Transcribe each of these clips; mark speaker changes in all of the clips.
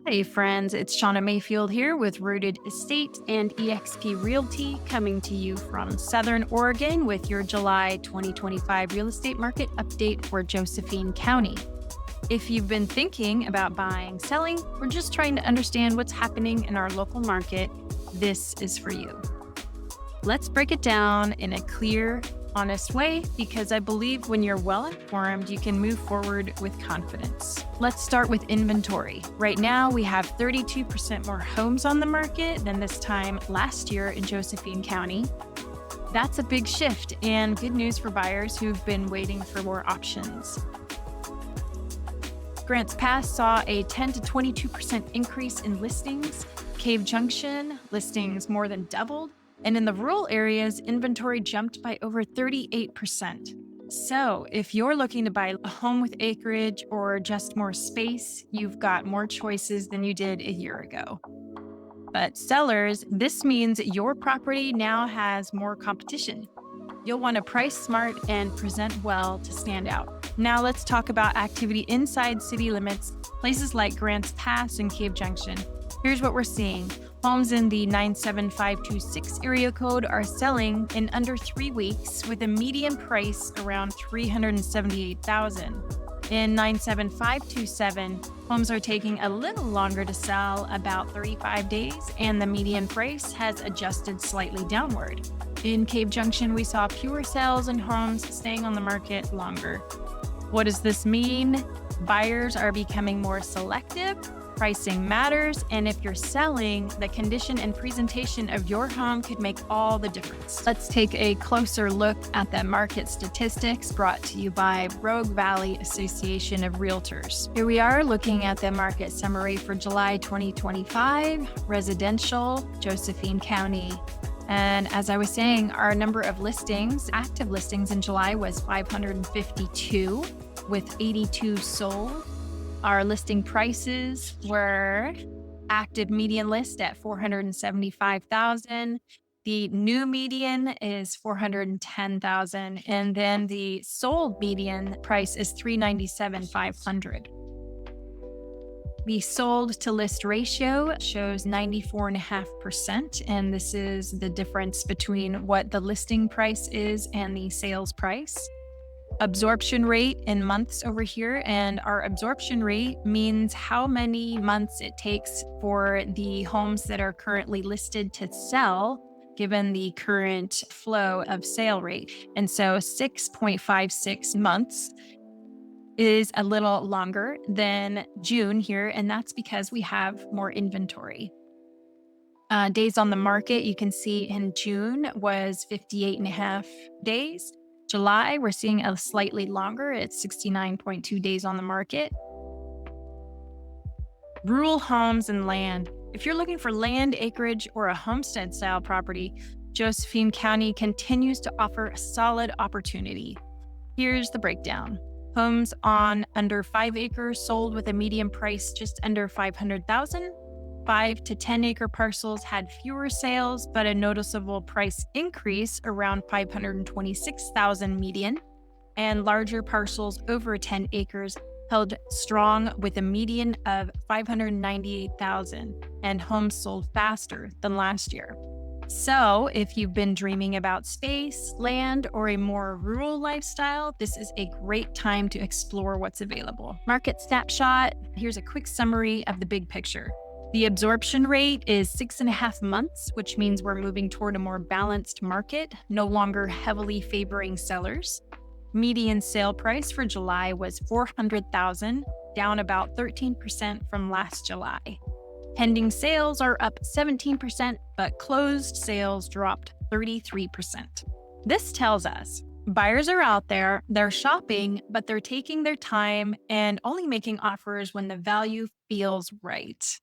Speaker 1: Hey friends, it's Shauna Mayfield here with Rooted.Estate and eXp Realty coming to you from Southern Oregon with your July 2025 real estate market update for Josephine County. If you've been thinking about buying, selling, or just trying to understand what's happening in our local market, this is for you. Let's break it down in a clear, honest way because I believe when you're well informed, you can move forward with confidence. Let's start with inventory. Right now, we have 32% more homes on the market than this time last year in Josephine County. That's a big shift and good news for buyers who've been waiting for more options. Grants Pass saw a 10 to 22% increase in listings. Cave Junction listings more than doubled. And in the rural areas, inventory jumped by over 38%. So if you're looking to buy a home with acreage or just more space, you've got more choices than you did a year ago. But sellers, this means your property now has more competition. You'll want to price smart and present well to stand out. Now let's talk about activity inside city limits, places like Grants Pass and Cave Junction. Here's what we're seeing. Homes in the 97526 area code are selling in under 3 weeks with a median price around $378,000. In 97527, homes are taking a little longer to sell, about 35 days, and the median price has adjusted slightly downward. In Cave Junction, we saw fewer sales and homes staying on the market longer. What does this mean? Buyers are becoming more selective. Pricing matters, and if you're selling, the condition and presentation of your home could make all the difference. Let's take a closer look at the market statistics brought to you by Rogue Valley Association of Realtors. Here we are looking at the market summary for July 2025, residential, Josephine County. And as I was saying, our number of listings, active listings in July was 552, with 82 sold. Our listing prices were active median list at $475,000. The new median is $410,000, and then the sold median price is $397,500. The sold to list ratio shows 94.5%, and this is the difference between what the listing price is and the sales price. Absorption rate in months over here, and our absorption rate means how many months it takes for the homes that are currently listed to sell given the current flow of sale rate. And so 6.56 months is a little longer than June here, and that's because we have more inventory. Days on the market, you can see in June was 58.5 days. July, we're seeing a slightly longer, it's 69.2 days on the market. Rural homes and land. If you're looking for land, acreage, or a homestead style property, Josephine County continues to offer a solid opportunity. Here's the breakdown. Homes on under 5 acres sold with a median price just under $500,000. 5 to 10 acre parcels had fewer sales, but a noticeable price increase around $526,000 median. And larger parcels over 10 acres held strong with a median of $598,000, and homes sold faster than last year. So if you've been dreaming about space, land, or a more rural lifestyle, this is a great time to explore what's available. Market Snapshot. Here's a quick summary of the big picture. The absorption rate is 6.5 months, which means we're moving toward a more balanced market, no longer heavily favoring sellers. Median sale price for July was $400,000, down about 13% from last July. Pending sales are up 17%, but closed sales dropped 33%. This tells us buyers are out there, they're shopping, but they're taking their time and only making offers when the value feels right.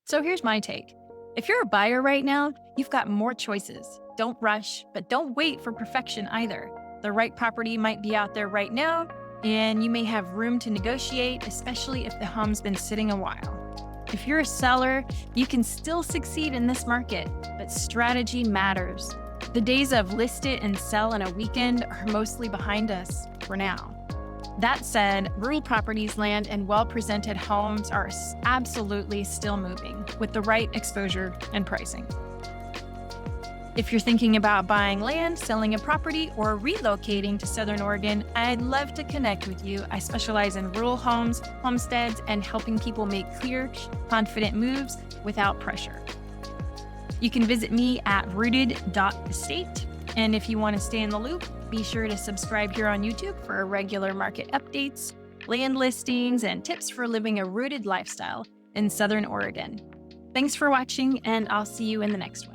Speaker 1: So here's my take. If you're a buyer right now, you've got more choices. Don't rush, but don't wait for perfection either. The right property might be out there right now, and you may have room to negotiate, especially if the home's been sitting a while. If you're a seller, you can still succeed in this market, but strategy matters. The days of list it and sell in a weekend are mostly behind us for now. That said, rural properties, land, and well-presented homes are absolutely still moving with the right exposure and pricing. If you're thinking about buying land, selling a property, or relocating to Southern Oregon, I'd love to connect with you. I specialize in rural homes, homesteads, and helping people make clear, confident moves without pressure. You can visit me at Rooted.Estate. And if you want to stay in the loop, be sure to subscribe here on YouTube for regular market updates, land listings, and tips for living a rooted lifestyle in Southern Oregon. Thanks for watching, and I'll see you in the next one.